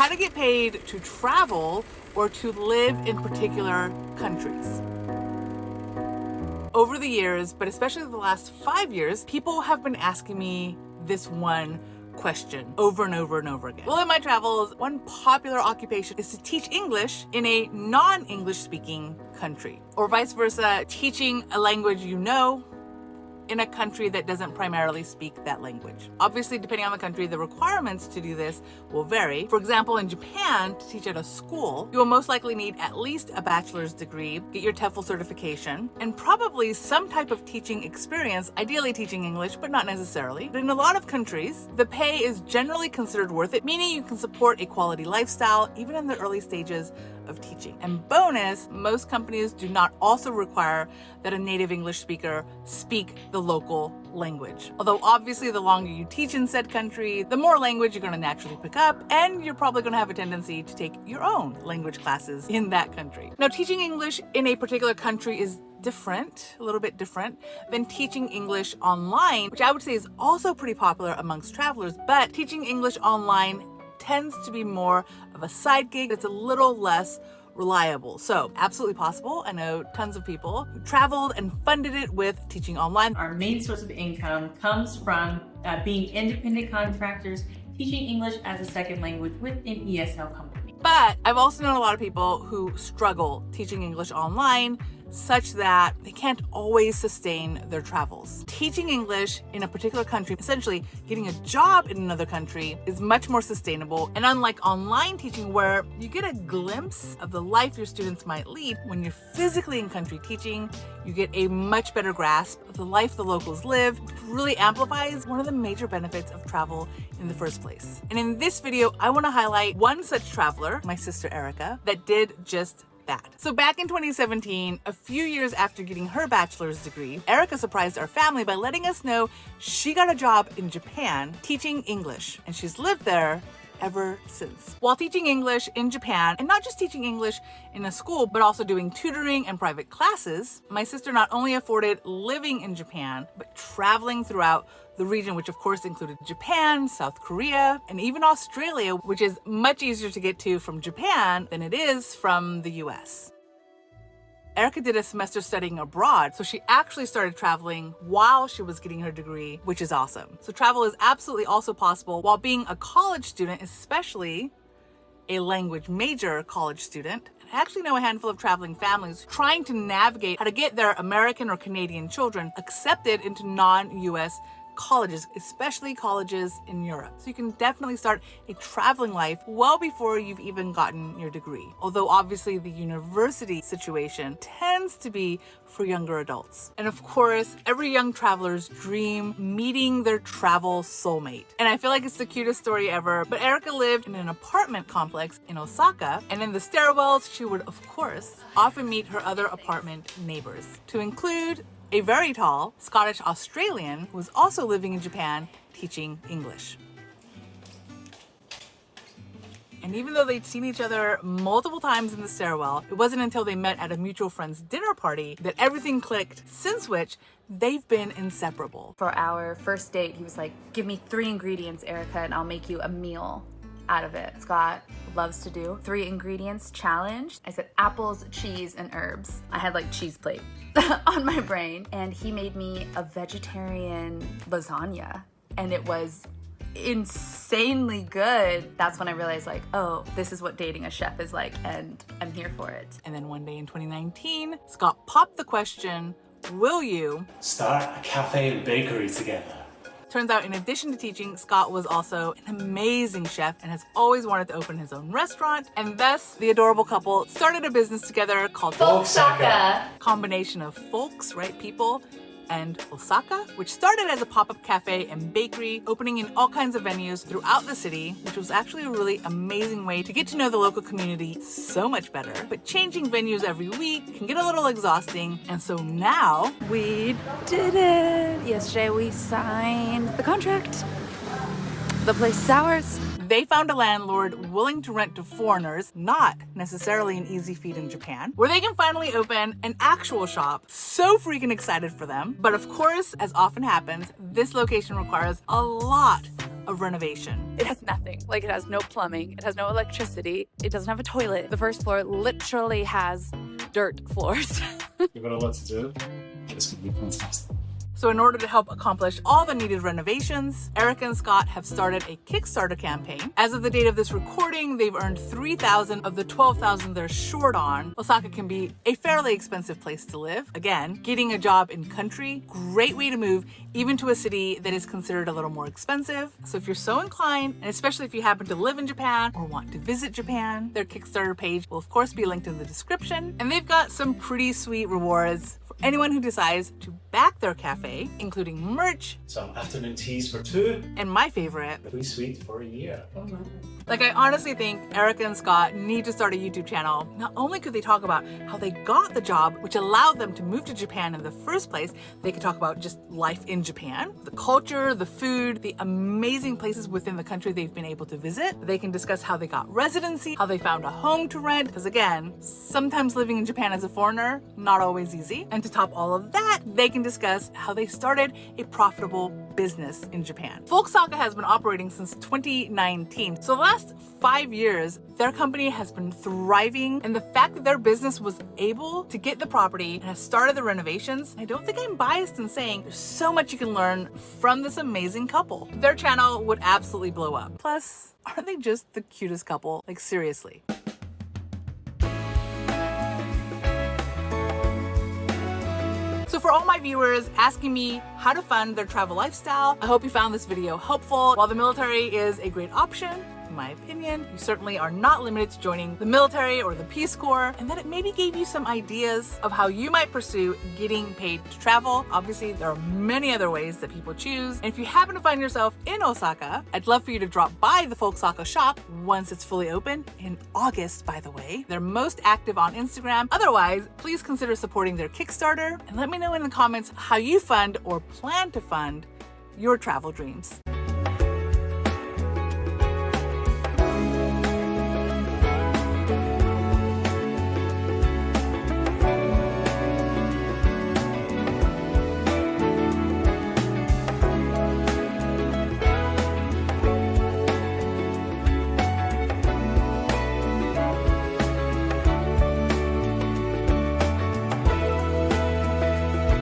how to get paid to travel or to live in particular countries. Over the years, but especially the last 5 years, people have been asking me this one question over and over and over again. Well, in my travels, one popular occupation is to teach English in a non-English speaking country, or vice versa, teaching a language you know in a country that doesn't primarily speak that language. Obviously, depending on the country, the requirements to do this will vary. For example, in Japan, to teach at a school, you will most likely need at least a bachelor's degree, get your TOEFL certification, and probably some type of teaching experience, ideally teaching English, but not necessarily. But in a lot of countries, the pay is generally considered worth it, meaning you can support a quality lifestyle even in the early stages of teaching. And bonus, most companies do not also require that a native English speaker speak the local language. Although obviously the longer you teach in said country, the more language you're going to naturally pick up, and you're probably going to have a tendency to take your own language classes in that country. Now, teaching English in a particular country is different, a little bit different than teaching English online, which I would say is also pretty popular amongst travelers, but teaching English online tends to be more of a side gig. It's a little less reliable. So absolutely possible. I know tons of people who traveled and funded it with teaching online. Our main source of income comes from being independent contractors, teaching English as a second language with an ESL company. But I've also known a lot of people who struggle teaching English online, such that they can't always sustain their travels. Teaching English in a particular country, essentially getting a job in another country, is much more sustainable. And unlike online teaching, where you get a glimpse of the life your students might lead, when you're physically in country teaching, you get a much better grasp of the life the locals live, which really amplifies one of the major benefits of travel in the first place. And in this video, I want to highlight one such traveler, my sister Erika, that did just that. So back in 2017, a few years after getting her bachelor's degree, Erika surprised our family by letting us know she got a job in Japan teaching English, and she's lived there ever since. While teaching English in Japan, and not just teaching English in a school, but also doing tutoring and private classes, my sister not only afforded living in Japan, but traveling throughout the region, which of course included Japan, South Korea, and even Australia, which is much easier to get to from Japan than it is from the US. Erika did a semester studying abroad, so she actually started traveling while she was getting her degree, which is awesome. So travel is absolutely also possible while being a college student, especially a language major college student. I actually know a handful of traveling families trying to navigate how to get their American or Canadian children accepted into non-US colleges, especially colleges in Europe. So you can definitely start a traveling life well before you've even gotten your degree. Although obviously the university situation tends to be for younger adults. And of course, every young traveler's dream, meeting their travel soulmate. And I feel like it's the cutest story ever, but Erika lived in an apartment complex in Osaka, and in the stairwells, she would of course often meet her other apartment neighbors, to include a very tall Scottish Australian who was also living in Japan teaching English. And even though they'd seen each other multiple times in the stairwell, it wasn't until they met at a mutual friend's dinner party that everything clicked, since which they've been inseparable. For our first date, he was like, "Give me 3 ingredients, Erika, and I'll make you a meal out of it." Scott loves to do 3 ingredients challenge. I said apples, cheese, and herbs. I had like cheese plate on my brain, and he made me a vegetarian lasagna, and it was insanely good. That's when I realized, like, oh, this is what dating a chef is like, and I'm here for it. And then one day in 2019, Scott popped the question, will you start a cafe and bakery together? Turns out, in addition to teaching, Scott was also an amazing chef and has always wanted to open his own restaurant. And thus, the adorable couple started a business together called Osaka. Combination of folks, right, people, and Osaka, which started as a pop-up cafe and bakery, opening in all kinds of venues throughout the city, which was actually a really amazing way to get to know the local community so much better. But changing venues every week can get a little exhausting, and so now We did it! Yesterday we signed the contract. The place is ours. they found a landlord willing to rent to foreigners, not necessarily an easy feat in Japan, where they can finally open an actual shop. So freaking excited for them. But of course, as often happens, this location requires a lot of renovation. It has nothing. Like, it has no plumbing. It has no electricity. It doesn't have a toilet. The first floor literally has dirt floors. You've got a lot to do. This could be fantastic. So in order to help accomplish all the needed renovations, Erika and Scott have started a Kickstarter campaign. As of the date of this recording, they've earned $3,000 of the $12,000 they're short on. Osaka can be a fairly expensive place to live. Again, getting a job in country, great way to move, even to a city that is considered a little more expensive. So if you're so inclined, and especially if you happen to live in Japan or want to visit Japan, their Kickstarter page will of course be linked in the description. And they've got some pretty sweet rewards for anyone who decides to back their cafe, including merch, Some afternoon teas for 2, and my favorite, free sweet for a year. like, I honestly think Erika and Scott need to start a YouTube channel. Not only could they talk about how they got the job, which allowed them to move to Japan in the first place, they could talk about just life in Japan, the culture, the food, the amazing places within the country they've been able to visit. They can discuss how they got residency, how they found a home to rent, because again, sometimes living in Japan as a foreigner, not always easy. And to top all of that, they can discuss how they started a profitable business in Japan. Osaka has been operating since 2019. So the last 5 years, their company has been thriving, and the fact that their business was able to get the property and has started the renovations, I don't think I'm biased in saying there's so much you can learn from this amazing couple. Their channel would absolutely blow up. Plus, aren't they just the cutest couple? Like, seriously. So for all my viewers asking me how to fund their travel lifestyle, I hope you found this video helpful. While the military is a great option, in my opinion, you certainly are not limited to joining the military or the Peace Corps, and that it maybe gave you some ideas of how you might pursue getting paid to travel. Obviously, there are many other ways that people choose. And if you happen to find yourself in Osaka, I'd love for you to drop by the Osaka shop once it's fully open in August, by the way. They're most active on Instagram. Otherwise, please consider supporting their Kickstarter and let me know in the comments how you fund or plan to fund your travel dreams.